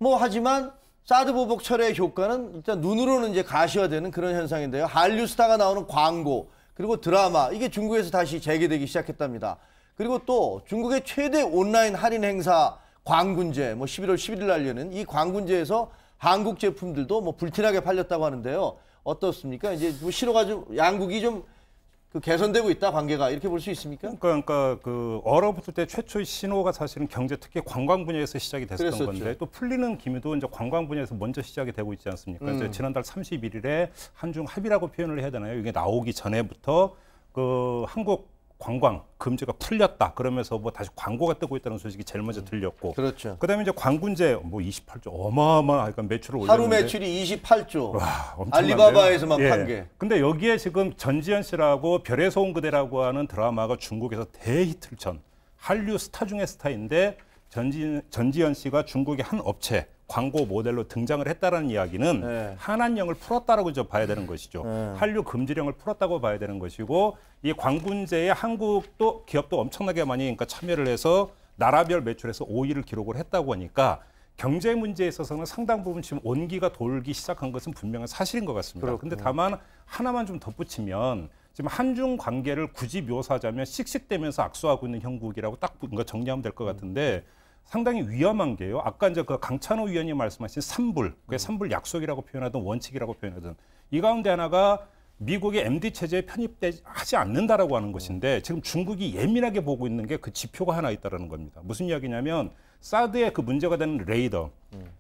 뭐 하지만 사드 보복 철회의 효과는 일단 눈으로는 이제 가시화되는 그런 현상인데요. 한류 스타가 나오는 광고 그리고 드라마 이게 중국에서 다시 재개되기 시작했답니다. 그리고 또 중국의 최대 온라인 할인 행사 광군제 뭐 11월 11일 날 열리는 이 광군제에서 한국 제품들도 뭐 불티나게 팔렸다고 하는데요. 어떻습니까? 이제 뭐 시로가 좀 양국이 좀 그 개선되고 있다 관계가 이렇게 볼 수 있습니까? 그러니까 그 얼어붙을 때 최초의 신호가 사실은 경제 특히 관광 분야에서 시작이 됐었던 그랬었죠. 건데 또 풀리는 기미도 이제 관광 분야에서 먼저 시작이 되고 있지 않습니까? 이제 지난달 31일에 한중 합의라고 표현을 해야 되나요? 이게 나오기 전에부터 그 한국 관광 금지가 풀렸다 그러면서 뭐 다시 광고가 뜨고 있다는 소식이 제일 먼저 들렸고, 그렇죠. 그다음에 이제 광군제 뭐 28조 어마어마한 매출을 올렸는데 하루 매출이 28조. 와, 엄청난데요? 알리바바에서만 예. 판 게. 근데 여기에 지금 전지현 씨라고 별에서 온 그대라고 하는 드라마가 중국에서 대히트를 천 한류 스타 중의 스타인데 전지현 씨가 중국의 한 업체 광고 모델로 등장을 했다라는 이야기는 네. 한한령을 풀었다라고 저 봐야 되는 것이죠. 한류 금지령을 풀었다고 봐야 되는 것이고, 이 광군제에 한국도 기업도 엄청나게 많이 그러니까 참여를 해서 나라별 매출에서 5위를 기록을 했다고 하니까 경제 문제에 있어서는 상당 부분 지금 온기가 돌기 시작한 것은 분명한 사실인 것 같습니다. 그런데 다만 하나만 좀 덧붙이면 지금 한중 관계를 굳이 묘사하자면 씩씩대면서 악수하고 있는 형국이라고 딱 정리하면 될 것 같은데, 상당히 위험한 게요. 아까 이제 그 강찬호 위원이 말씀하신 삼불, 그게 삼불 약속이라고 표현하든 원칙이라고 표현하든 이 가운데 하나가 미국의 MD 체제에 편입하지 않는다라고 하는 것인데, 지금 중국이 예민하게 보고 있는 게 그 지표가 하나 있다라는 겁니다. 무슨 이야기냐면 사드의 그 문제가 되는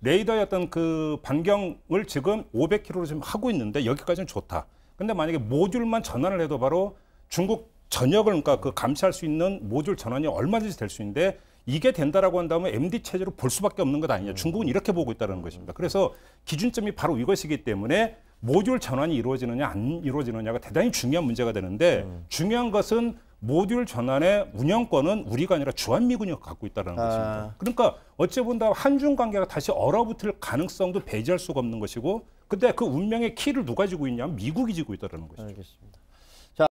레이더의 어떤 그 반경을 지금 500km로 지금 하고 있는데 여기까지는 좋다. 근데 만약에 모듈만 전환을 해도 바로 중국 전역을 그러니까 그 감시할 수 있는 모듈 전환이 얼마든지 될 수 있는데, 이게 된다라고 한다면 MD 체제로 볼 수밖에 없는 것 아니냐. 중국은 이렇게 보고 있다는 것입니다. 그래서 기준점이 바로 이것이기 때문에 모듈 전환이 이루어지느냐 안 이루어지느냐가 대단히 중요한 문제가 되는데, 중요한 것은 모듈 전환의 운영권은 우리가 아니라 주한미군이 갖고 있다는 것입니다. 그러니까 어찌 본다 한중 관계가 다시 얼어붙을 가능성도 배제할 수가 없는 것이고, 근데 그 운명의 키를 누가 쥐고 있냐면 미국이 쥐고 있다는 것이죠. 알겠습니다.